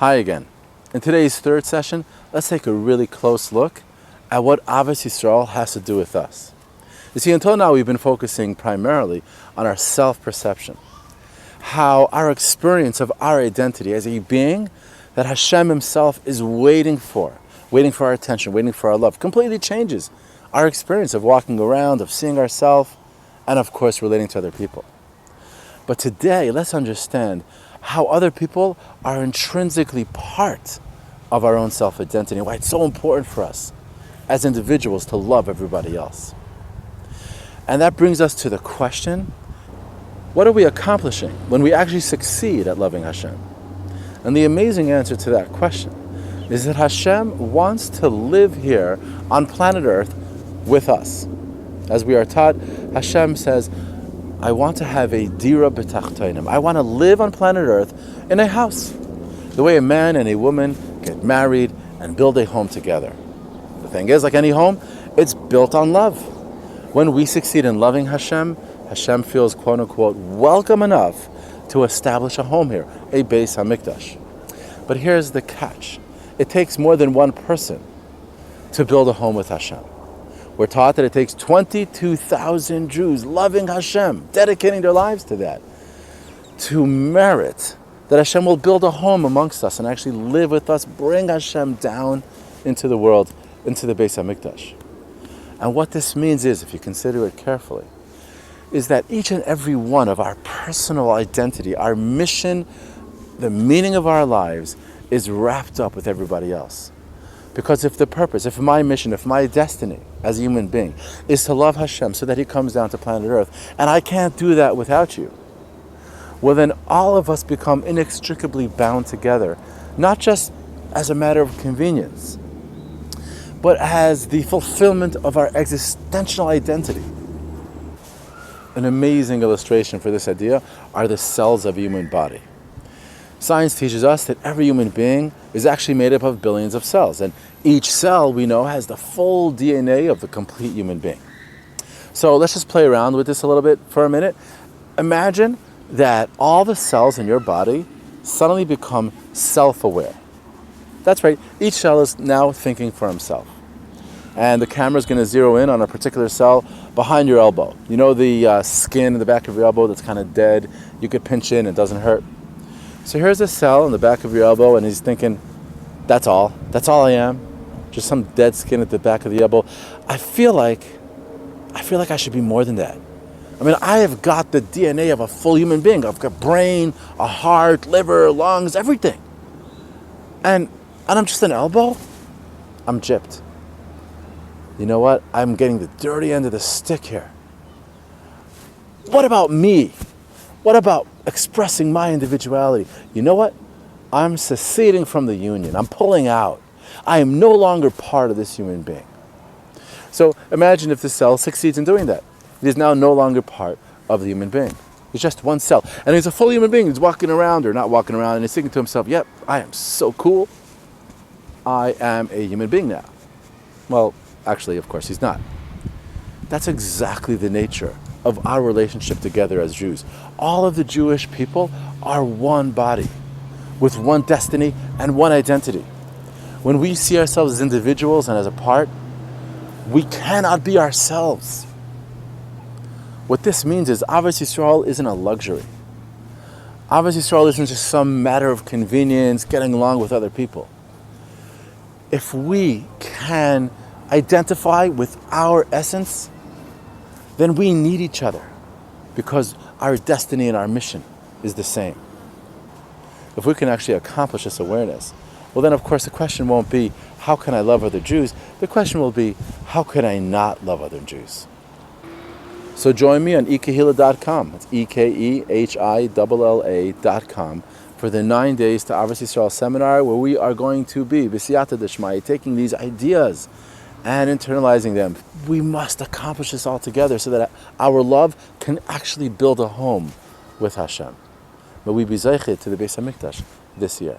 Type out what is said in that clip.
Hi again. In today's third session, let's take a really close look at what Ahavas Yisroel has to do with us. You see, until now we've been focusing primarily on our self-perception, how our experience of our identity as a being that Hashem Himself is waiting for our attention, waiting for our love, completely changes our experience of walking around, of seeing ourselves, and of course relating to other people. But today, let's understand how other people are intrinsically part of our own self-identity, and why it's so important for us as individuals to love everybody else. And that brings us to the question, what are we accomplishing when we actually succeed at loving Hashem? And the amazing answer to that question is that Hashem wants to live here on planet Earth with us. As we are taught, Hashem says, I want to have a dira b'tachtainim. I want to live on planet Earth in a house, the way a man and a woman get married and build a home together. The thing is, like any home, it's built on love. When we succeed in loving Hashem, Hashem feels quote-unquote welcome enough to establish a home here, a Beis HaMikdash. But here's the catch. It takes more than one person to build a home with Hashem. We're taught that it takes 22,000 Jews loving Hashem, dedicating their lives to that, to merit that Hashem will build a home amongst us and actually live with us, bring Hashem down into the world, into the Beis HaMikdash. And what this means is, if you consider it carefully, is that each and every one of our personal identity, our mission, the meaning of our lives is wrapped up with everybody else. Because if my mission, if my destiny as a human being is to love Hashem so that He comes down to planet Earth, and I can't do that without you, well then all of us become inextricably bound together, not just as a matter of convenience, but as the fulfillment of our existential identity. An amazing illustration for this idea are the cells of a human body. Science teaches us that every human being is actually made up of billions of cells, and each cell, we know, has the full DNA of the complete human being. So let's just play around with this a little bit for a minute. Imagine that all the cells in your body suddenly become self-aware. That's right, each cell is now thinking for himself. And the camera is going to zero in on a particular cell behind your elbow. You know the skin in the back of your elbow that's kind of dead? You could pinch in, it doesn't hurt. So here's a cell in the back of your elbow, and he's thinking, that's all I am, just some dead skin at the back of the elbow. I feel like I should be more than that. I mean, I have got the DNA of a full human being. I've got brain, a heart, liver, lungs, everything. And I'm just an elbow? I'm gypped. You know what? I'm getting the dirty end of the stick here. What about me? What about expressing my individuality? You know what? I'm seceding from the union. I'm pulling out. I am no longer part of this human being. So imagine if the cell succeeds in doing that. It is now no longer part of the human being. It's just one cell. And he's a full human being. He's walking around or not walking around, and he's thinking to himself, yep, I am so cool. I am a human being now. Well, actually, of course, he's not. That's exactly the nature of our relationship together as Jews. All of the Jewish people are one body, with one destiny and one identity. When we see ourselves as individuals and as a part, we cannot be ourselves. What this means is Ahavas Yisroel isn't a luxury. Ahavas Yisroel isn't just some matter of convenience, getting along with other people. If we can identify with our essence, then we need each other because our destiny and our mission is the same. If we can actually accomplish this awareness, well then of course the question won't be, how can I love other Jews? The question will be, how can I not love other Jews? So join me on ekehila.com. It's ekehilla.com for the 9 days to Ahavas Yisroel seminar, where we are going to be b'siyata d'shmaya, taking these ideas and internalizing them. We must accomplish this all together so that our love can actually build a home with Hashem. May we be zeichet to the Beis HaMikdash this year.